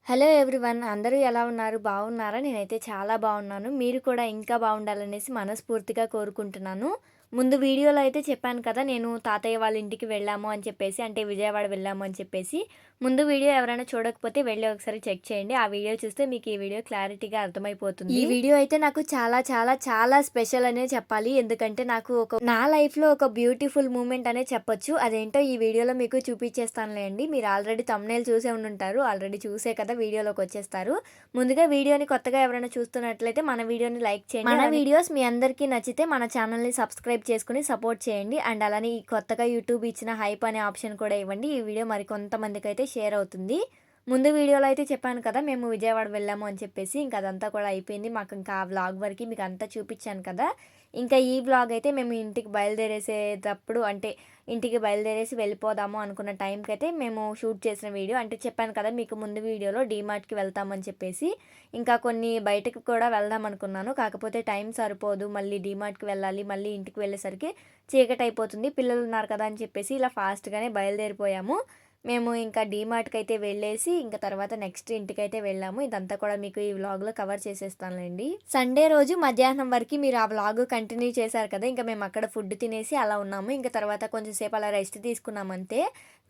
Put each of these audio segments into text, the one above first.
Hello everyone, అందరూ ఎలా ఉన్నారు? బాగున్నారా? నేనైతే చాలా బాగున్నాను. మీరు కూడా ఇంకా బాగుండాలనేసి మనస్ఫూర్తిగా కోరుకుంటున్నాను. ముందు వీడియోలో అయితే చెప్పాను కదా, నేను తాతయ్య వాళ్ళ ఇంటికి వెళ్ళాము అని చెప్పేసి, అంటే విజయవాడ వెళ్ళాము అని చెప్పేసి. ముందు వీడియో ఎవరైనా చూడకపోతే వెళ్ళి ఒకసారి చెక్ చేయండి. ఆ వీడియో చూస్తే మీకు ఈ వీడియో క్లారిటీగా అర్థమైపోతుంది. ఈ వీడియో అయితే నాకు చాలా చాలా చాలా స్పెషల్ అనే చెప్పాలి. ఎందుకంటే నాకు నా లైఫ్‌లో ఒక బ్యూటిఫుల్ మూమెంట్ అనే చెప్పొచ్చు. అదేంటో ఈ వీడియోలో మీకు చూపించేస్తానులేండి. మీరు ఆల్రెడీ థంబ్‌నెయిల్ చూసే ఉండుంటారు. ఆల్రెడీ చూసే కదా వీడియోలోకి వచ్చేస్తారు. ముందుగా వీడియోని కొత్తగా ఎవరైనా చూస్తున్నట్లయితే మన వీడియోని లైక్ చేయండి. మన వీడియోస్ మీ అందరికీ నచ్చితే మన ఛానల్‌ని సబ్స్క్రైబ్ చేసుకొని సపోర్ట్ చేయండి. అండ్ అలానే ఈ కొత్తగా యూట్యూబ్ ఇచ్చిన హైప్ అనే ఆప్షన్ కూడా ఇవ్వండి. ఈ వీడియో మరికొంతమందికైతే షేర్ అవుతుంది. ముందు వీడియోలో అయితే చెప్పాను కదా, మేము విజయవాడ వెళ్ళాము అని చెప్పేసి. ఇంక అదంతా కూడా అయిపోయింది. మాకు ఇంకా ఆ వ్లాగ్ వరకి మీకు అంతా చూపించాను కదా. ఇంకా ఈ వ్లాగ్ అయితే మేము ఇంటికి బయలుదేరేసేటప్పుడు, అంటే ఇంటికి బయలుదేరేసి వెళ్ళిపోదాము అనుకున్న టైంకైతే మేము షూట్ చేసిన వీడియో. అంటే చెప్పాను కదా మీకు ముందు వీడియోలో డీమార్ట్‌కి వెళ్తామని చెప్పేసి. ఇంకా కొన్ని బయటకి కూడా వెళ్దాం అనుకున్నాను. కాకపోతే టైం సరిపోదు. మళ్ళీ డీమార్ట్‌కి వెళ్ళాలి. మళ్ళీ ఇంటికి వెళ్ళేసరికి చీకటయిపోతుంది. పిల్లలున్నారు కదా అని చెప్పేసి ఇలా ఫాస్ట్‌గానే బయలుదేరిపోయాము. మేము ఇంకా డీమార్ట్‌కైతే వెళ్ళేసి, ఇంక తర్వాత నెక్స్ట్ ఇంటికైతే వెళ్ళాము. ఇదంతా కూడా మీకు ఈ వ్లాగ్‌లో కవర్ చేసేస్తానులెండి. సండే రోజు మధ్యాహ్నం వరకి మీరు ఆ వ్లాగ్ కంటిన్యూ చేశారు కదా! ఇంక మేము అక్కడ ఫుడ్ తినేసి అలా ఉన్నాము. ఇంక తర్వాత కొంచెం సేపు అలా రెస్ట్ తీసుకున్నాం అంతే.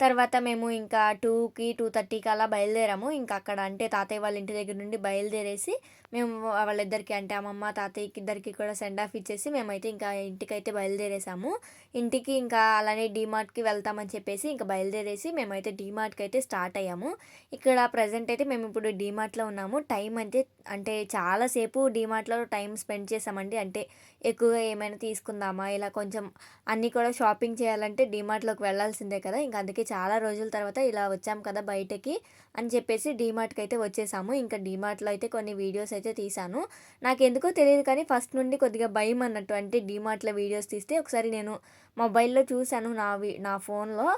తర్వాత మేము ఇంకా 2కి, 2:30కి అలా బయలుదేరాము. ఇంకా అక్కడ అంటే తాతయ్య వాళ్ళ ఇంటి దగ్గర నుండి బయలుదేరేసి మేము వాళ్ళిద్దరికీ, అంటే అమ్మమ్మ, తాతయ్యకి ఇద్దరికి కూడా సెండ్ ఆఫ్ ఇచ్చేసి మేమైతే ఇంకా ఇంటికైతే బయలుదేరేసాము. ఇంటికి ఇంకా అలానే డీమార్ట్‌కి వెళ్తామని చెప్పేసి ఇంక బయలుదేరేసి మేమైతే డీమార్ట్‌కి అయితే స్టార్ట్ అయ్యాము. ఇక్కడ ప్రెజెంట్ అయితే మేము ఇప్పుడు డీమార్ట్‌లో ఉన్నాము. టైం అంటే అంటే చాలా సేపు డీమార్ట్‌లో టైం స్పెండ్ చేశామండి. అంటే ఎక్కువగా ఏమైనా తీసుకుందామా, ఇలా కొంచెం అన్నీ కూడా షాపింగ్ చేయాలంటే డీమార్ట్‌లోకి వెళ్ళాల్సిందే కదా! ఇంక అందుకే చాలా రోజుల తర్వాత ఇలా వచ్చాం కదా బయటకి అని చెప్పేసి డీమార్ట్‌కి అయితే వచ్చేసాము. ఇంకా డీమార్ట్‌లో అయితే కొన్ని వీడియోస్ అయితే తీశాను. నాకెందుకో తెలీదు కానీ ఫస్ట్ నుండి కొద్దిగా భయం అన్నట్టు. అంటే డీమార్ట్‌లో వీడియోస్ తీస్తే ఒకసారి నేను మొబైల్‌లో చూశాను. నా ఫోన్‌లో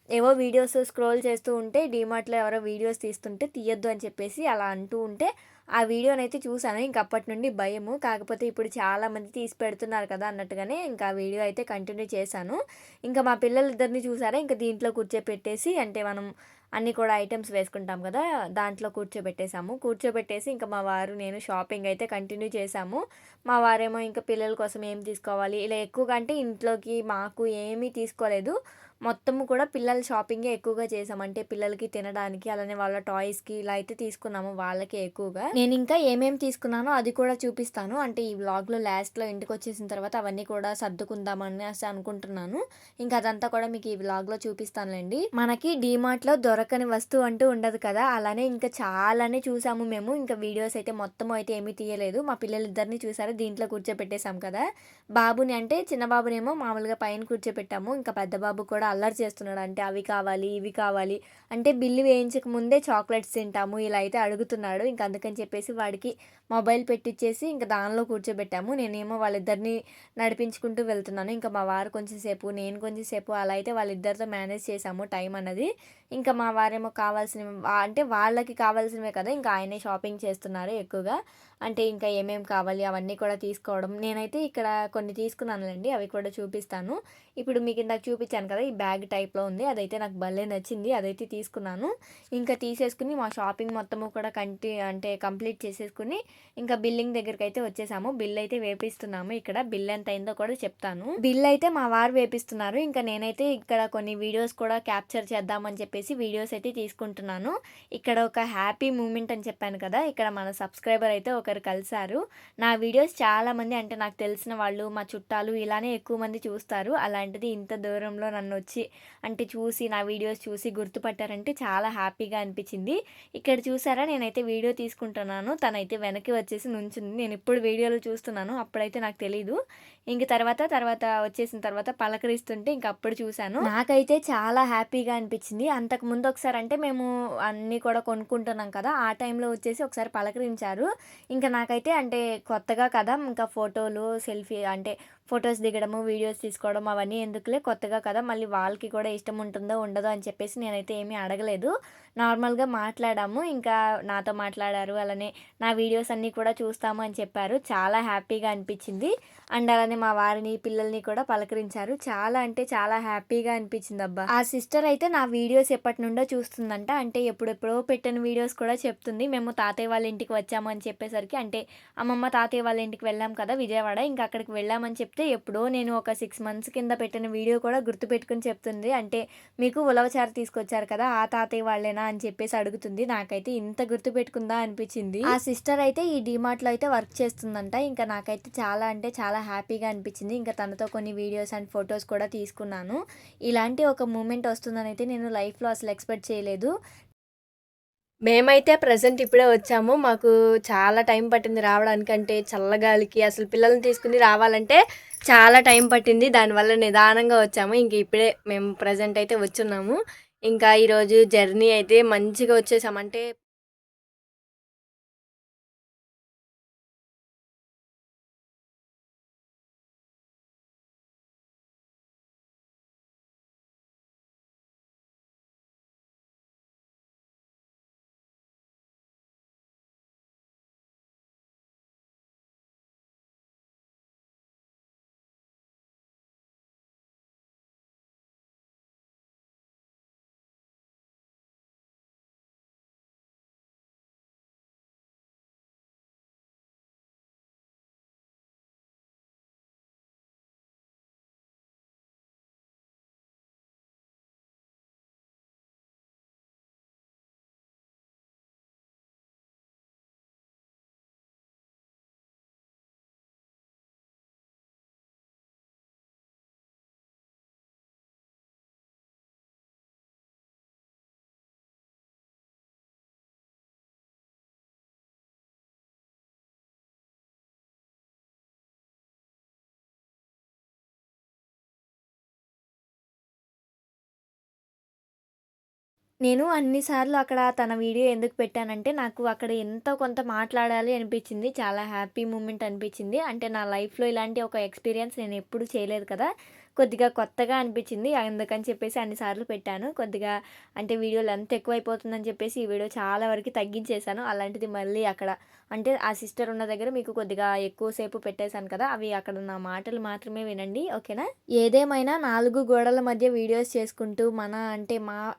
ఏవో వీడియోస్ స్క్రోల్ చేస్తూ ఉంటే డీమార్ట్‌లో ఎవరో వీడియోస్ తీస్తుంటే తీయొద్దు అని చెప్పేసి అలా అంటూ ఉంటే ఆ వీడియోనైతే చూశాను. ఇంక అప్పటి నుండి భయము. కాకపోతే ఇప్పుడు చాలామంది తీసి పెడుతున్నారు కదా అన్నట్టుగానే ఇంకా ఆ వీడియో అయితే కంటిన్యూ చేశాను. ఇంకా మా పిల్లలిద్దరిని చూసారా, ఇంక దీంట్లో కూర్చోపెట్టేసి, అంటే మనం అన్నీ కూడా ఐటెమ్స్ వేసుకుంటాం కదా, దాంట్లో కూర్చోబెట్టేసాము. కూర్చోబెట్టేసి ఇంకా మా వారు నేను షాపింగ్ అయితే కంటిన్యూ చేశాము. మా వారేమో ఇంకా పిల్లల కోసం ఏం తీసుకోవాలి, ఇలా ఎక్కువగా అంటే ఇంట్లోకి మాకు ఏమీ తీసుకోలేదు. మొత్తము కూడా పిల్లల షాపింగే ఎక్కువగా చేసాం. అంటే పిల్లలకి తినడానికి, అలానే వాళ్ళ టాయ్స్‌కి ఇలా అయితే తీసుకున్నాము వాళ్ళకే ఎక్కువగా. నేనింకా ఏమేమి తీసుకున్నానో అది కూడా చూపిస్తాను. అంటే ఈ వ్లాగ్‌లో లాస్ట్‌లో ఇంటికొచ్చేసిన తర్వాత అవన్నీ కూడా సర్దుకుందామనేసి అనుకుంటున్నాను. ఇంకా అదంతా కూడా మీకు ఈ వ్లాగ్‌లో చూపిస్తానులెండి. మనకి డీమార్ట్‌లో దొరకని వస్తువు అంటూ ఉండదు కదా! అలానే ఇంకా చాలానే చూసాము మేము. ఇంకా వీడియోస్ అయితే మొత్తం అయితే ఏమీ తీయలేదు. మా పిల్లలిద్దరిని చూసారా, దీంట్లో కూర్చోపెట్టేసాం కదా! బాబుని, అంటే చిన్న బాబునేమో మామూలుగా పైన కూర్చోపెట్టాము. ఇంకా పెద్ద బాబు కూడా అల్లరి చేస్తున్నాడు. అంటే అవి కావాలి, ఇవి కావాలి, అంటే బిల్లు వేయించక ముందే చాక్లెట్స్ తింటాము ఇలా అయితే అడుగుతున్నాడు. ఇంక అందుకని చెప్పేసి వాడికి మొబైల్ పెట్టిచ్చేసి ఇంక దానిలో కూర్చోబెట్టాము. నేనేమో వాళ్ళిద్దరిని నడిపించుకుంటూ వెళ్తున్నాను. ఇంకా మా వారు కొంచెం సేపు, నేను కొంచెం సేపు అలా అయితే వాళ్ళిద్దరితో మేనేజ్ చేశాము టైం అన్నది. ఇంకా మా వారేమో కావాల్సినవి అంటే వాళ్ళకి కావాల్సినవే కదా, ఇంకా ఆయనే షాపింగ్ చేస్తున్నారు ఎక్కువగా. అంటే ఇంకా ఏమేమి కావాలి అవన్నీ కూడా తీసుకోవడం. నేనైతే ఇక్కడ కొన్ని తీసుకున్నానులెండి, అవి కూడా చూపిస్తాను. ఇప్పుడు మీకు ఇందాక చూపించాను కదా, ఈ బ్యాగ్ టైప్‌లో ఉంది. అదైతే నాకు భలే నచ్చింది. అదైతే తీసుకున్నాను. ఇంకా తీసేసుకొని మా షాపింగ్ మొత్తము కూడా అంటే కంప్లీట్ చేసేసుకొని ఇంకా బిల్లింగ్ దగ్గరికైతే వచ్చేసాము. బిల్ అయితే వేపిస్తున్నాము ఇక్కడ. బిల్ ఎంత అయిందో కూడా చెప్తాను. బిల్ అయితే మా వారు వేపిస్తున్నారు. ఇంకా నేనైతే ఇక్కడ కొన్ని వీడియోస్ కూడా క్యాప్చర్ చేద్దామని చెప్పేసి వీడియోస్ అయితే తీసుకుంటున్నాను. ఇక్కడ ఒక హ్యాపీ మూమెంట్ అని చెప్పాను కదా, ఇక్కడ మన సబ్స్క్రైబర్ అయితే ఒకరు కలిసారు. నా వీడియోస్ చాలామంది, అంటే నాకు తెలిసిన వాళ్ళు, మా చుట్టాలు ఇలానే ఎక్కువ మంది చూస్తారు. అలాంటిది ఇంత దూరంలో నన్నొచ్చి అంటే చూసి, నా వీడియోస్ చూసి గుర్తుపట్టారంటే చాలా హ్యాపీగా అనిపించింది. ఇక్కడ చూసారా, నేనైతే వీడియో తీసుకుంటున్నాను. తనైతే వెనక్కి వచ్చేసి నుంచుంది. నేను ఇప్పుడు వీడియోలో చూస్తున్నాను. అప్పుడైతే నాకు తెలీదు. ఇంక తర్వాత వచ్చేసిన తర్వాత పలకరిస్తుంటే ఇంక అప్పుడు చూశాను. నాకైతే చాలా హ్యాపీగా అనిపించింది. అంతకుముందు ఒకసారి, అంటే మేము అన్నీ కూడా కొనుక్కుంటున్నాం కదా, ఆ టైంలో వచ్చేసి ఒకసారి పలకరించారు. ఇంకా నాకైతే అంటే కొత్తగా కదా, ఇంకా ఫోటోలు, సెల్ఫీ అంటే ఫొటోస్ దిగడము, వీడియోస్ తీసుకోవడం అవన్నీ ఎందుకులే, కొత్తగా కదా, మళ్ళీ వాళ్ళకి కూడా ఇష్టం ఉంటుందో ఉండదో అని చెప్పేసి నేనైతే ఏమీ అడగలేదు. నార్మల్‌గా మాట్లాడాము. ఇంకా నాతో మాట్లాడారు. అలానే నా వీడియోస్ అన్నీ కూడా చూస్తాము అని చెప్పారు. చాలా హ్యాపీగా అనిపించింది. అండ్ అలానే మా వారిని, పిల్లల్ని కూడా పలకరించారు. చాలా అంటే చాలా హ్యాపీగా అనిపించిందబ్బా! ఆ సిస్టర్ అయితే నా వీడియోస్ ఎప్పటినుండో చూస్తుందంట. అంటే ఎప్పుడెప్పుడో పెట్టిన వీడియోస్ కూడా చెప్తుంది. మేము తాతయ్య వాళ్ళ ఇంటికి వచ్చాము అని చెప్పేసరికి అంటే అమ్మమ్మ, తాతయ్య వాళ్ళ ఇంటికి వెళ్ళాం కదా విజయవాడ. ఇంక అక్కడికి వెళ్ళామని చెప్తే ఎప్పుడో నేను ఒక 6 మంత్స్ కింద పెట్టిన వీడియో కూడా గుర్తుపెట్టుకొని చెప్తుంది. అంటే మీకు ఉలవచారు తీసుకొచ్చారు కదా! ఆ తాతయ్య వాళ్ళేనా అని చెప్పేసి అడుగుతుంది. నాకైతే ఇంత గుర్తుపెట్టుకుందా అనిపించింది. ఆ సిస్టర్ అయితే ఈ డీమార్ట్‌లో అయితే వర్క్ చేస్తుందంట. ఇంకా నాకైతే చాలా అంటే చాలా హ్యాపీగా అనిపించింది. ఇంకా తనతో కొన్ని వీడియోస్ అండ్ ఫోటోస్ కూడా తీసుకున్నాను. ఇలాంటి ఒక మూమెంట్ వస్తుందనైతే నేను లైఫ్‌లో అసలు ఎక్స్‌పెక్ట్ చేయలేదు. మేమైతే ప్రెజెంట్ ఇప్పుడే వచ్చాము. మాకు చాలా టైం పట్టింది రావడానికి. అంటే చల్లగాలికి అసలు పిల్లల్ని తీసుకొని రావాలంటే చాలా టైం పట్టింది. దానివల్ల నిదానంగా వచ్చాము. ఇంక ఇప్పుడే మేము ప్రెజెంట్ అయితే వచ్చున్నాము. ఇంకా ఈరోజు జర్నీ అయితే మంచిగా వచ్చేసాం. అంటే నేను అన్ని సార్లు అక్కడ తన వీడియో ఎందుకు పెట్టానంటే, నాకు అక్కడ ఎంతో కొంత మాట్లాడాలి అనిపించింది. చాలా హ్యాపీ మూమెంట్ అనిపించింది. అంటే నా లైఫ్‌లో ఇలాంటి ఒక ఎక్స్‌పీరియన్స్ నేనెప్పుడు చేయలేదు కదా! కొద్దిగా కొత్తగా అనిపించింది. అందుకని చెప్పేసి అన్ని సార్లు పెట్టాను. కొద్దిగా అంటే వీడియో లెంత్ ఎక్కువైపోతుందని చెప్పేసి ఈ వీడియో చాలా వరకు తగ్గించేశాను. అలాంటిది మళ్ళీ అక్కడ అంటే ఆ సిస్టర్ ఉన్న దగ్గర మీకు కొద్దిగా ఎక్కువ సేపు పెట్టేశాను కదా! అవి అక్కడ నా మాటలు మాత్రమే వినండి. ఓకేనా? ఏదేమైనా 4 గోడల మధ్య వీడియోస్ చేసుకుంటూ అంటే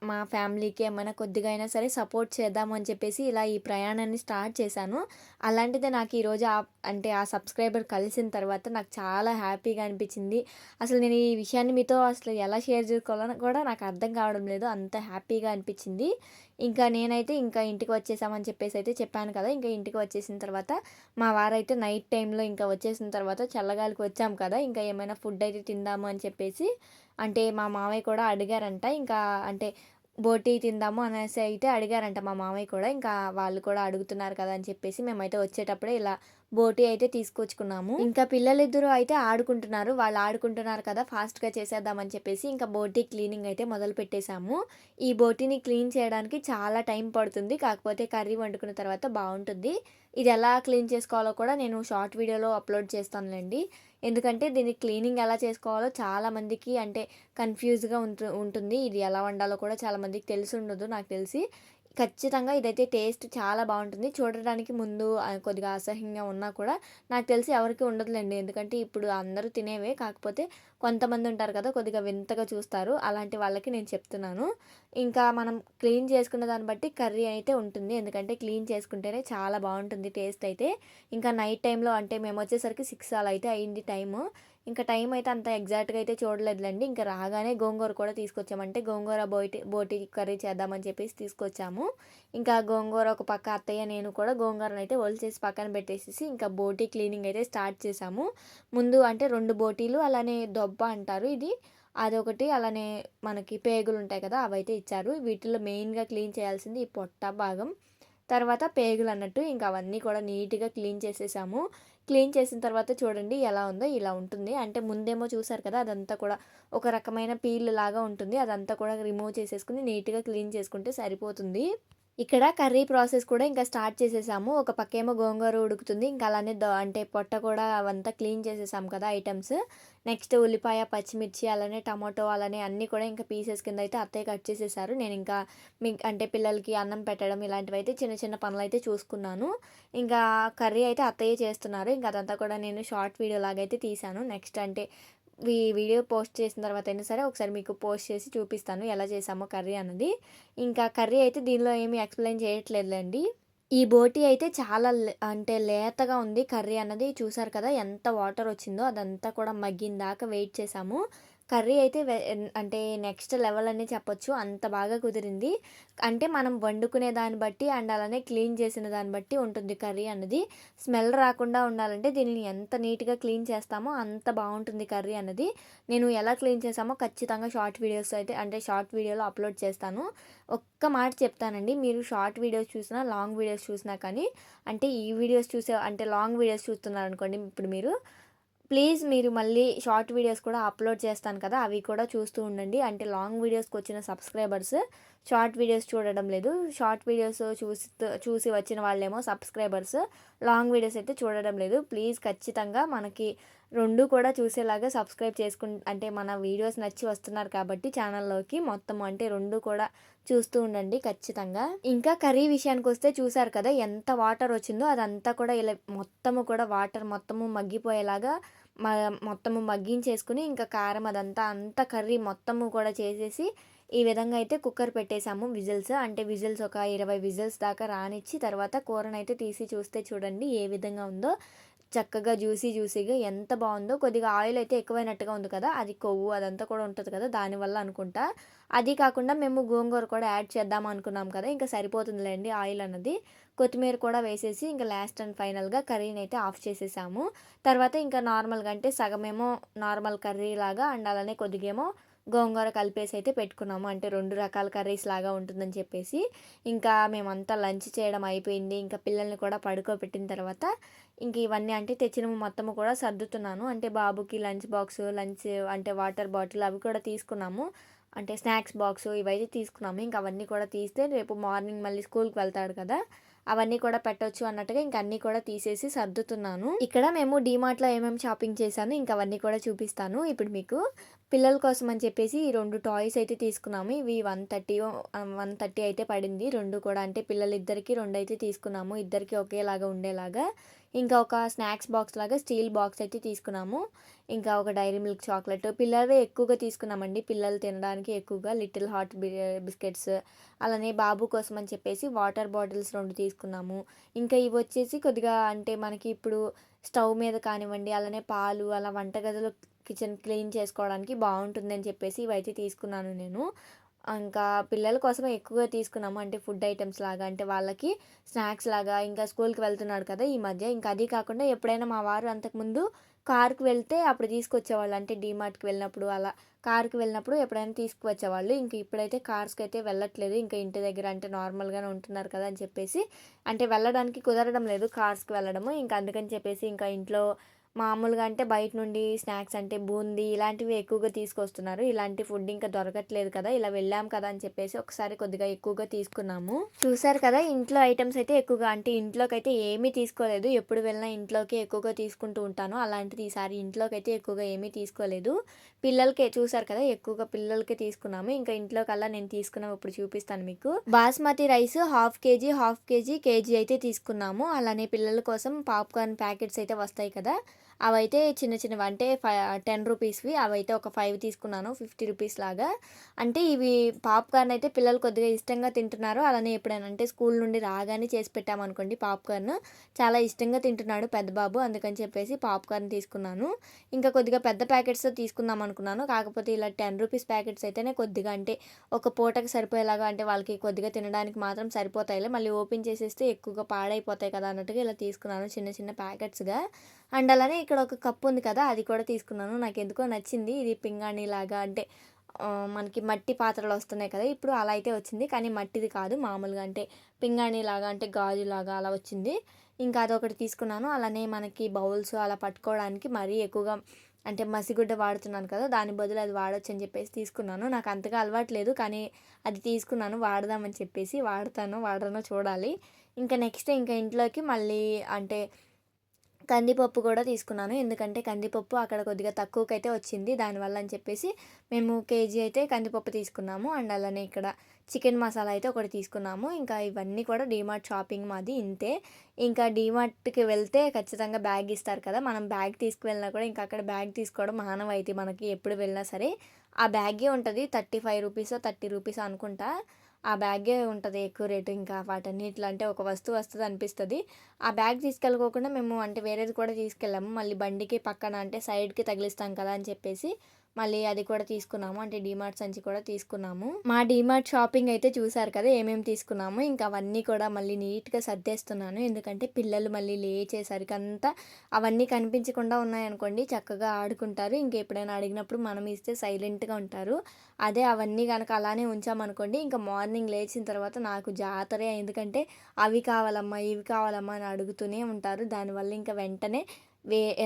మా ఫ్యామిలీకి ఏమైనా కొద్దిగా అయినా సరే సపోర్ట్ చేద్దాము అని చెప్పేసి ఇలా ఈ ప్రయాణాన్ని స్టార్ట్ చేశాను. అలాంటిదే నాకు ఈరోజు అంటే ఆ సబ్స్క్రైబర్ కలిసిన తర్వాత నాకు చాలా హ్యాపీగా అనిపించింది. అసలు నేను ఈ విషయాన్ని మీతో అసలు ఎలా షేర్ చేసుకోవాలని కూడా నాకు అర్థం కావడం లేదు. అంత హ్యాపీగా అనిపించింది. ఇంకా నేనైతే ఇంకా ఇంటికి వచ్చేసామని చెప్పేసి అయితే చెప్పాను కదా! ఇంకా ఇంటికి వచ్చేసిన తర్వాత మా వారైతే నైట్ టైంలో ఇంకా వచ్చేసిన తర్వాత చల్లగాలికి వచ్చాం కదా! ఇంకా ఏమైనా ఫుడ్ అయితే తిందాము అని చెప్పేసి అంటే మా మామయ్య కూడా అడిగారంట. ఇంకా అంటే బోటీ తిందాము అనేసి అయితే అడిగారంట మా మామయ్య కూడా. ఇంకా వాళ్ళు కూడా అడుగుతున్నారు కదా అని చెప్పేసి మేమైతే వచ్చేటప్పుడే ఇలా బోటీ అయితే తీసుకొచ్చుకున్నాము. ఇంకా పిల్లలిద్దరూ అయితే ఆడుకుంటున్నారు. వాళ్ళు ఆడుకుంటున్నారు కదా! ఫాస్ట్‌గా చేసేద్దామని చెప్పేసి ఇంకా బోటీ క్లీనింగ్ అయితే మొదలుపెట్టేసాము. ఈ బోటీని క్లీన్ చేయడానికి చాలా టైం పడుతుంది. కాకపోతే కర్రీ వండుకున్న తర్వాత బావుంటుంది. ఇది ఎలా క్లీన్ చేసుకోవాలో కూడా నేను షార్ట్ వీడియోలో అప్లోడ్ చేస్తానులెండి. ఎందుకంటే దీన్ని క్లీనింగ్ ఎలా చేసుకోవాలో చాలామందికి అంటే కన్‌ఫ్యూజ్‌గా ఉంటుంది. ఇది ఎలా వండాలో కూడా చాలామందికి తెలిసుండదు నాకు తెలిసి. ఖచ్చితంగా ఇదైతే టేస్ట్ చాలా బావుంటుంది. చూడడానికి ముందు కొద్దిగా అసహ్యంగా ఉన్నా కూడా నాకు తెలిసి ఎవరికీ ఉండదులెండి. ఎందుకంటే ఇప్పుడు అందరూ తినేవే. కాకపోతే కొంతమంది ఉంటారు కదా! కొద్దిగా వింతగా చూస్తారు. అలాంటి వాళ్ళకి నేను చెప్తున్నాను. ఇంకా మనం క్లీన్ చేసుకున్న దాన్ని బట్టి కర్రీ అయితే ఉంటుంది. ఎందుకంటే క్లీన్ చేసుకుంటేనే చాలా బావుంటుంది టేస్ట్ అయితే. ఇంకా నైట్ టైంలో అంటే మేమొచ్చేసరికి 6 అలా అయితే అయింది టైము. ఇంకా టైం అయితే అంత ఎగ్జాక్ట్‌గా అయితే చూడలేదులెండి. ఇంక రాగానే గోంగూర కూడా తీసుకొచ్చాము. అంటే గోంగూర బోటి కర్రీ చేద్దామని చెప్పేసి తీసుకొచ్చాము. ఇంకా గోంగూర ఒక పక్క అత్తయ్య, నేను కూడా గోంగూరనైతే ఒలిచేసి పక్కన పెట్టేసేసి ఇంకా బోటీ క్లీనింగ్ అయితే స్టార్ట్ చేశాము. ముందు అంటే 2 బోటీలు అలానే దొబ్బ అంటారు ఇది. అదొకటి అలానే మనకి పేగులుంటాయి కదా! అవైతే ఇచ్చారు. వీటిల్లో మెయిన్‌గా క్లీన్ చేయాల్సింది ఈ పొట్ట భాగం. తర్వాత పేగులన్నట్టు. ఇంక అవన్నీ కూడా నీట్‌గా క్లీన్ చేసేసాము. క్లీన్ చేసిన తర్వాత చూడండి ఎలా ఉందో ఇలా ఉంటుంది. అంటే ముందేమో చూసారు కదా! అదంతా కూడా ఒక రకమైన పీల్ లాగా ఉంటుంది. అదంతా కూడా రిమూవ్ చేసేసుకొని నీట్‌గా క్లీన్ చేసుకుంటే సరిపోతుంది. ఇక్కడ కర్రీ ప్రాసెస్ కూడా ఇంకా స్టార్ట్ చేసేసాము. ఒక పక్కేమో గోంగూర ఉడుకుతుంది. ఇంకా అలానే అంటే పొట్ట కూడా అవంతా క్లీన్ చేసేసాం కదా ఐటెమ్స్. నెక్స్ట్ ఉల్లిపాయ, పచ్చిమిర్చి, అలానే టమాటో, అలానే అన్నీ కూడా ఇంకా పీసెస్ కింద అయితే అత్తయ్య కట్ చేసేసారు. నేనింకా అంటే పిల్లలకి అన్నం పెట్టడం ఇలాంటివైతే చిన్న చిన్న పనులైతే చూసుకున్నాను. ఇంకా కర్రీ అయితే అత్తయ్య చేస్తున్నారు. ఇంక అదంతా కూడా నేను షార్ట్ వీడియో లాగైతే తీశాను. నెక్స్ట్ అంటే వీడియో పోస్ట్ చేసిన తర్వాత అయినా సరే ఒకసారి మీకు పోస్ట్ చేసి చూపిస్తాను ఎలా చేసామో కర్రీ అన్నది. ఇంకా కర్రీ అయితే దీనిలో ఏమి ఎక్స్‌ప్లెయిన్ చేయట్లేదులెండి. ఈ బోటీ అయితే చాలా అంటే లేతగా ఉంది కర్రీ అన్నది. చూసారు కదా ఎంత వాటర్ వచ్చిందో అదంతా కూడా మగ్గినదాకా వెయిట్ చేసాము. కర్రీ అయితే అంటే నెక్స్ట్ లెవెల్ అనే చెప్పొచ్చు. అంత బాగా కుదిరింది. అంటే మనం వండుకునే దాన్ని బట్టి అండ్ అలానే క్లీన్ చేసిన దాన్ని బట్టి ఉంటుంది కర్రీ అన్నది. స్మెల్ రాకుండా ఉండాలంటే దీనిని ఎంత నీట్‌గా క్లీన్ చేస్తామో అంత బావుంటుంది కర్రీ అన్నది. నేను ఎలా క్లీన్ చేశామో ఖచ్చితంగా షార్ట్ వీడియోస్ అయితే అంటే షార్ట్ వీడియోలో అప్‌లోడ్ చేస్తాను. ఒక్క మాట చెప్తానండి. మీరు షార్ట్ వీడియోస్ చూసినా, లాంగ్ వీడియోస్ చూసినా కానీ అంటే ఈ వీడియోస్ చూసే అంటే లాంగ్ వీడియోస్ చూస్తున్నారనుకోండి ఇప్పుడు మీరు ప్లీజ్ మీరు మళ్ళీ షార్ట్ వీడియోస్ కూడా అప్లోడ్ చేస్తాను కదా! అవి కూడా చూస్తూ ఉండండి. అంటే లాంగ్ వీడియోస్‌కొచ్చిన సబ్స్క్రైబర్స్ షార్ట్ వీడియోస్ చూడడం లేదు. షార్ట్ వీడియోస్ చూసి వచ్చిన వాళ్ళేమో సబ్స్క్రైబర్స్. లాంగ్ వీడియోస్ అయితే చూడడం లేదు. ప్లీజ్ ఖచ్చితంగా మనకి 2 కూడా చూసేలాగా సబ్స్క్రైబ్ అంటే మన వీడియోస్ నచ్చి వస్తున్నారు కాబట్టి ఛానల్‌లోకి మొత్తం అంటే 2 కూడా చూస్తూ ఉండండి ఖచ్చితంగా. ఇంకా కర్రీ విషయానికొస్తే చూసారు కదా! ఎంత వాటర్ వచ్చిందో అదంతా కూడా ఇలా మొత్తము కూడా వాటర్ మొత్తము మగ్గిపోయేలాగా మ మొత్తము మగ్గించేసుకొని ఇంకా కారం అంతా కర్రీ మొత్తము కూడా చేసేసి ఈ విధంగా అయితే కుక్కర్ పెట్టేసాము విజిల్స్. అంటే విజిల్స్ ఒక 20 విజిల్స్ దాకా రానిచ్చి తర్వాత కూరనైతే తీసి చూస్తే చూడండి ఏ విధంగా ఉందో. చక్కగా జ్యూసీగా ఎంత బావుందో. కొద్దిగా ఆయిల్ అయితే ఎక్కువైనట్టుగా ఉంది కదా! అది కొవ్వు అదంతా కూడా ఉంటది కదా! దానివల్ల అనుకుంటా. అది కాకుండా మేము గోంగూర కూడా యాడ్ చేద్దాం అనుకున్నాం కదా! ఇంకా సరిపోతుందిలేండి ఆయిల్ అన్నది. కొత్తిమీర కూడా వేసేసి ఇంకా లాస్ట్ అండ్ ఫైనల్‌గా కర్రీనైతే ఆఫ్ చేసేసాము. తర్వాత ఇంకా నార్మల్‌గా అంటే సగమేమో నార్మల్ కర్రీ లాగా అండ్ అలానే కొద్దిగేమో గోంగూర కలిపేసి అయితే పెట్టుకున్నాము. అంటే 2 రకాల కర్రీస్ లాగా ఉంటుందని చెప్పేసి. ఇంకా మేమంతా లంచ్ చేయడం అయిపోయింది. ఇంకా పిల్లల్ని కూడా పడుకోబెట్టిన తర్వాత ఇంక ఇవన్నీ అంటే తెచ్చినవి మొత్తము కూడా సర్దుతున్నాను. అంటే బాబుకి లంచ్ అంటే వాటర్ బాటిల్ అవి కూడా తీసుకున్నాము. అంటే స్నాక్స్ బాక్సు ఇవైతే తీసుకున్నాము. ఇంక అవన్నీ కూడా తీస్తే రేపు మార్నింగ్ మళ్ళీ స్కూల్‌కి వెళ్తాడు కదా! అవన్నీ కూడా పెట్టొచ్చు అన్నట్టుగా ఇంక అన్నీ కూడా తీసేసి సర్దుతున్నాను. ఇక్కడ మేము డీమార్ట్‌లో ఏమేమి షాపింగ్ చేశానో ఇంక అవన్నీ కూడా చూపిస్తాను ఇప్పుడు మీకు. పిల్లల కోసం అని చెప్పేసి ఈ 2 టాయ్స్ అయితే తీసుకున్నాము. ఇవి 130 అయితే పడింది. 2 కూడా అంటే పిల్లలిద్దరికీ 2 అయితే తీసుకున్నాము. ఇద్దరికీ ఒకేలాగా ఉండేలాగా. ఇంకా ఒక స్నాక్స్ బాక్స్ లాగా స్టీల్ బాక్స్ అయితే తీసుకున్నాము. ఇంకా ఒక డైరీ మిల్క్ చాక్లెట్ పిల్లలవే ఎక్కువగా తీసుకున్నామండి. పిల్లలు తినడానికి ఎక్కువగా లిటిల్ హార్ట్ బిస్కెట్స్ అలానే బాబు కోసం అని చెప్పేసి వాటర్ బాటిల్స్ 2 తీసుకున్నాము. ఇంకా ఇవొచ్చేసి కొద్దిగా అంటే మనకి ఇప్పుడు స్టవ్ మీద కానివ్వండి, అలానే పాలు అలా వంటగదిలో కిచెన్ క్లీన్ చేసుకోవడానికి బావుంటుందని చెప్పేసి ఇవైతే తీసుకున్నాను నేను. ఇంకా పిల్లల కోసమే ఎక్కువగా తీసుకున్నాము. అంటే ఫుడ్ ఐటెమ్స్ లాగా అంటే వాళ్ళకి స్నాక్స్ లాగా ఇంకా స్కూల్‌కి వెళ్తున్నాడు కదా! ఈ మధ్య. ఇంకా అది కాకుండా ఎప్పుడైనా మా వారు అంతకుముందు కార్‌కి వెళ్తే అప్పుడు తీసుకొచ్చేవాళ్ళు. అంటే డీమార్ట్‌కి వెళ్ళినప్పుడు అలా కార్‌కి వెళ్ళినప్పుడు ఎప్పుడైనా తీసుకువచ్చేవాళ్ళు. ఇంక ఇప్పుడైతే కార్స్‌కైతే వెళ్ళట్లేదు. ఇంకా ఇంటి దగ్గర అంటే నార్మల్‌గానే ఉంటున్నారు కదా! అని చెప్పేసి అంటే వెళ్ళడానికి కుదరడం లేదు కార్స్‌కి వెళ్ళడము. ఇంకా అందుకని చెప్పేసి ఇంకా ఇంట్లో మామూలుగా అంటే బయట నుండి స్నాక్స్ అంటే బూందీ ఇలాంటివి ఎక్కువగా తీసుకొస్తున్నారు. ఇలాంటి ఫుడ్ ఇంకా దొరకట్లేదు కదా! ఇలా వెళ్ళాం కదా! అని చెప్పేసి ఒకసారి కొద్దిగా ఎక్కువగా తీసుకున్నాము. చూసారు కదా! ఇంట్లో ఐటెమ్స్ అయితే ఎక్కువగా అంటే ఇంట్లోకైతే ఏమీ తీసుకోలేదు. ఎప్పుడు వెళ్ళినా ఇంట్లోకే ఎక్కువగా తీసుకుంటూ ఉంటాను. అలాంటిది ఈసారి ఇంట్లోకైతే ఎక్కువగా ఏమీ తీసుకోలేదు. పిల్లలకే చూసారు కదా! ఎక్కువగా పిల్లలకే తీసుకున్నాము. ఇంకా ఇంట్లోకల్లా నేను తీసుకున్నవి ఇప్పుడు చూపిస్తాను మీకు. Basmati rice half KG, KG అయితే తీసుకున్నాము. అలానే పిల్లల కోసం పాప్‌కార్న్ ప్యాకెట్స్ అయితే వస్తాయి కదా! అవైతే చిన్నవి అంటే 10 రూపీస్‌వి అవైతే ఒక 5 తీసుకున్నాను. 50 రూపీస్ లాగా. అంటే ఇవి పాప్‌కార్న్ అయితే పిల్లలు కొద్దిగా ఇష్టంగా తింటున్నారు. అలానే ఎప్పుడైనా అంటే స్కూల్ నుండి రాగానే చేసి పెట్టామనుకోండి పాప్‌కార్న్ చాలా ఇష్టంగా తింటున్నాడు పెద్ద బాబు. అందుకని చెప్పేసి పాప్‌కార్న్ తీసుకున్నాను. ఇంకా కొద్దిగా పెద్ద ప్యాకెట్స్ తీసుకుందాం అనుకున్నాను. కాకపోతే ఇలా 10 రూపీస్ ప్యాకెట్స్ అయితేనే కొద్దిగా అంటే ఒక పూటకి సరిపోయేలాగా అంటే వాళ్ళకి కొద్దిగా తినడానికి మాత్రం సరిపోతాయిలే. మళ్ళీ ఓపెన్ చేసేస్తే ఎక్కువగా పాడైపోతాయి కదా! అన్నట్టుగా ఇలా తీసుకున్నాను చిన్న ప్యాకెట్స్‌గా. అండ్ అలానే ఇక్కడ ఒక కప్ ఉంది కదా! అది కూడా తీసుకున్నాను. నాకెందుకో నచ్చింది. ఇది పింగాణిలాగా అంటే మనకి మట్టి పాత్రలు వస్తున్నాయి కదా! ఇప్పుడు అలా అయితే వచ్చింది. కానీ మట్టిది కాదు మామూలుగా అంటే పింగాణిలాగా అంటే గాజులాగా అలా వచ్చింది. ఇంకా అదొకటి తీసుకున్నాను. అలానే మనకి బౌల్స్ అలా పట్టుకోవడానికి మరీ ఎక్కువగా అంటే మసిగుడ్డ వాడుతున్నాను కదా, దాని బదులు అది వాడొచ్చు అని చెప్పేసి తీసుకున్నాను. నాకు అంతగా అలవాటు లేదు, కానీ అది తీసుకున్నాను వాడదామని చెప్పేసి. వాడతానో వాడనో చూడాలి. ఇంకా నెక్స్ట్ ఇంకా ఇంట్లోకి మళ్ళీ అంటే కందిపప్పు కూడా తీసుకున్నాను. ఎందుకంటే కందిపప్పు అక్కడ కొద్దిగా తక్కువకైతే వచ్చింది. దానివల్ల అని చెప్పేసి మేము కేజీ అయితే కందిపప్పు తీసుకున్నాము. అండ్ అలానే ఇక్కడ చికెన్ మసాలా అయితే ఒకటి తీసుకున్నాము. ఇంకా ఇవన్నీ కూడా డీమార్ట్ షాపింగ్ మాది ఇంతే. ఇంకా డీమార్ట్‌కి వెళ్తే ఖచ్చితంగా బ్యాగ్ ఇస్తారు కదా, మనం బ్యాగ్ తీసుకువెళ్ళినా కూడా ఇంకా అక్కడ బ్యాగ్ తీసుకోవడం ఆనవాయితీ మనకి ఎప్పుడు వెళ్ళినా సరే. ఆ బ్యాగే ఉంటది. రూ. 35 30 అనుకుంటా. ఆ బ్యాగే ఉంటది ఎక్కువ రేటు. ఇంకా వాటన్నిటిలో అంటే ఒక వస్తువు వస్తది అనిపిస్తది. ఆ బ్యాగ్ తీసుకెళ్ళకోకుండా మేము అంటే వేరేది కూడా తీసుకెళ్ళాము. మళ్ళీ బండికి పక్కన అంటే సైడ్‌కి తగిలిస్తాం కదా అని చెప్పేసి మళ్ళీ అది కూడా తీసుకున్నాము. అంటే డీమార్ట్ సంచి కూడా తీసుకున్నాము. మా డీమార్ట్ షాపింగ్ అయితే చూసారు కదా, ఏమేమి తీసుకున్నామో. ఇంకా అవన్నీ కూడా మళ్ళీ నీట్‌గా సర్దేస్తున్నాను. ఎందుకంటే పిల్లలు మళ్ళీ లేచేసరికంతా అవన్నీ కనిపించకుండా ఉన్నాయనుకోండి చక్కగా ఆడుకుంటారు. ఇంకెప్పుడైనా అడిగినప్పుడు మనం ఇస్తే సైలెంట్‌గా ఉంటారు. అదే అవన్నీ గనక అలానే ఉంచామనుకోండి, ఇంకా మార్నింగ్ లేచిన తర్వాత నాకు జాతరే. ఎందుకంటే అవి కావాలమ్మా, ఇవి కావాలమ్మా అని అడుగుతూనే ఉంటారు. దానివల్ల ఇంకా వెంటనే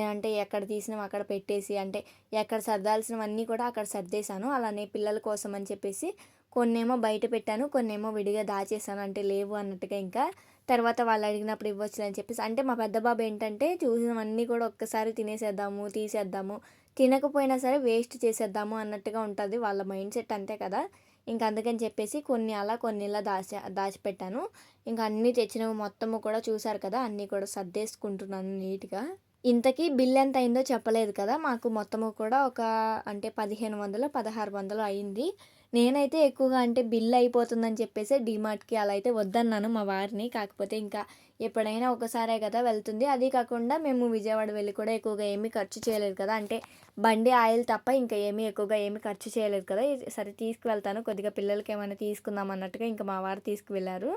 అంటే ఎక్కడ తీసినవి అక్కడ పెట్టేసి, అంటే ఎక్కడ సర్దాల్సినవన్నీ కూడా అక్కడ సర్దేశాను. అలానే పిల్లల కోసం అని చెప్పేసి కొన్నేమో బయట పెట్టాను, కొన్నేమో విడిగా దాచేసాను. అంటే లేవు అన్నట్టుగా ఇంకా. తర్వాత వాళ్ళు అడిగినప్పుడు ఇవ్వచ్చులే అని చెప్పేసి. అంటే మా పెద్ద బాబు ఏంటంటే చూసినవన్నీ కూడా ఒక్కసారి తినేసేద్దాము, తీసేద్దాము, తినకపోయినా సరే వేస్ట్ చేసేద్దాము అన్నట్టుగా ఉంటది. వాళ్ళ మైండ్ సెట్ అంతే కదా. ఇంక అందుకని చెప్పేసి కొన్ని అలా, కొన్ని ఇలా దాచిపెట్టాను. ఇంక అన్నీ తెచ్చినవి మొత్తము కూడా చూసారు కదా, అన్నీ కూడా సర్దేసుకుంటున్నాను నీట్‌గా. ఇంతకీ బిల్ ఎంత అయిందో చెప్పలేదు కదా. మాకు మొత్తము కూడా ఒక అంటే 1500, 1600 అయింది. నేనైతే ఎక్కువగా అంటే బిల్ అయిపోతుందని చెప్పేసి డీమార్ట్‌కి అలా అయితే వద్దన్నాను మా వారిని. కాకపోతే ఇంకా ఎప్పుడైనా ఒకసారే కదా వెళ్తుంది. అది కాకుండా మేము విజయవాడ వెళ్ళి కూడా ఎక్కువగా ఏమీ ఖర్చు చేయలేదు కదా. అంటే బండి ఆయిల్ తప్ప ఇంకా ఏమీ ఎక్కువగా ఏమీ ఖర్చు చేయలేదు కదా. సరే తీసుకువెళ్తాను, కొద్దిగా పిల్లలకి ఏమైనా తీసుకుందాం అన్నట్టుగా ఇంకా మా వారు తీసుకువెళ్లారు.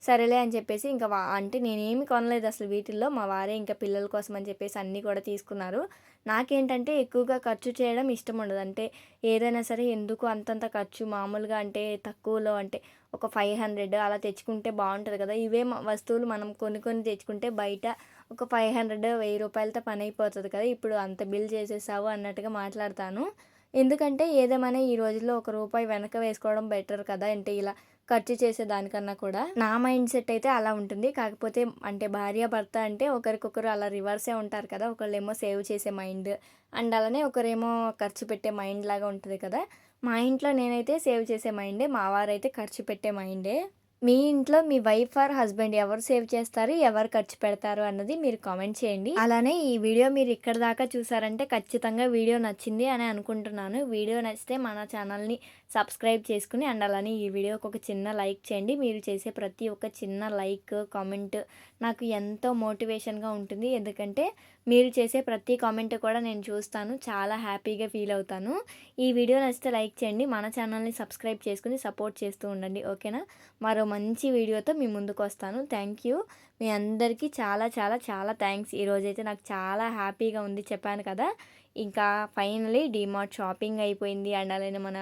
సరేలే అని చెప్పేసి ఇంకా అంటే నేనేమి కొనలేదు అసలు వీటిల్లో. మా వారే ఇంకా పిల్లల కోసం అని చెప్పేసి అన్నీ కూడా తీసుకున్నారు. నాకేంటంటే ఎక్కువగా ఖర్చు చేయడం ఇష్టం ఉండదు. అంటే ఏదైనా సరే ఎందుకు అంతంత ఖర్చు, మామూలుగా అంటే తక్కువలో అంటే ఒక 500 అలా తెచ్చుకుంటే బాగుంటుంది కదా. ఇవే వస్తువులు మనం కొన్ని కొన్ని తెచ్చుకుంటే బయట ఒక 500, 1000 రూపాయలతో పని అయిపోతుంది కదా. ఇప్పుడు అంత బిల్ చేసేసావు అన్నట్టుగా మాట్లాడతాను. ఎందుకంటే ఏదేమైనా ఈ రోజుల్లో ఒక రూపాయి వెనక వేసుకోవడం బెటర్ కదా. అంటే ఇలా ఖర్చు చేసేదానికన్నా కూడా. నా మైండ్ సెట్ అయితే అలా ఉంటుంది. కాకపోతే అంటే భార్యాభర్త అంటే ఒకరికొకరు అలా రివర్సే ఉంటారు కదా. ఒకళ్ళేమో సేవ్ చేసే మైండ్, అండ్ అలానే ఒకరేమో ఖర్చు పెట్టే మైండ్ లాగా ఉంటది కదా. మా ఇంట్లో నేనైతే సేవ్ చేసే మైండే, మా వారైతే ఖర్చు పెట్టే మైండే. మీ ఇంట్లో మీ వైఫ్ ఆర్ హస్బెండ్ ఎవరు సేవ్ చేస్తారు, ఎవరు ఖర్చు పెడతారు అన్నది మీరు కామెంట్ చేయండి. అలానే ఈ వీడియో మీరు ఇక్కడ దాకా చూసారంటే ఖచ్చితంగా వీడియో నచ్చింది అని అనుకుంటున్నాను. వీడియో నచ్చితే మన ఛానల్ని సబ్స్క్రైబ్ చేసుకుని అండ్ అలానే ఈ వీడియోకి ఒక చిన్న లైక్ చేయండి. మీరు చేసే ప్రతి ఒక్క చిన్న లైక్, కామెంట్ నాకు ఎంతో మోటివేషన్గా ఉంటుంది. ఎందుకంటే మీరు చేసే ప్రతి కామెంట్ కూడా నేను చూస్తాను, చాలా హ్యాపీగా ఫీల్ అవుతాను. ఈ వీడియో నచ్చితే లైక్ చేయండి, మన ఛానల్ని సబ్స్క్రైబ్ చేసుకుని సపోర్ట్ చేస్తూ ఉండండి, ఓకేనా. మరో మంచి వీడియోతో మీ ముందుకు వస్తాను. Thank you. మీ అందరికీ చాలా చాలా చాలా థ్యాంక్స్. ఈరోజైతే నాకు చాలా హ్యాపీగా ఉంది, చెప్పాను కదా. ఇంకా ఫైనలీ డీమార్ట్ షాపింగ్ అయిపోయింది అండ్ అలానే మన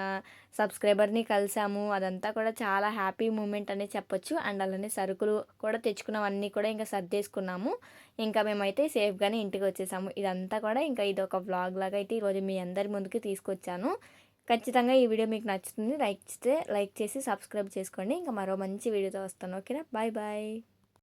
సబ్స్క్రైబర్ని కలిసాము. అదంతా కూడా చాలా హ్యాపీ మూమెంట్ అనే చెప్పొచ్చు. అండ్ అలానే సరుకులు కూడా తెచ్చుకున్నవన్నీ కూడా ఇంకా సర్దేసుకున్నాము. ఇంకా మేమైతే సేఫ్గానే ఇంటికి వచ్చేసాము. ఇదంతా కూడా ఇంకా ఇది ఒక వ్లాగ్ లాగా అయితే ఈరోజు మీ అందరి ముందుకి తీసుకొచ్చాను. ఖచ్చితంగా ఈ వీడియో మీకు నచ్చుతుంది. లైక్ చేసి సబ్స్క్రైబ్ చేసుకోండి. ఇంకా మరో మంచి వీడియోతో వస్తాను, ఓకేనా. Bye bye.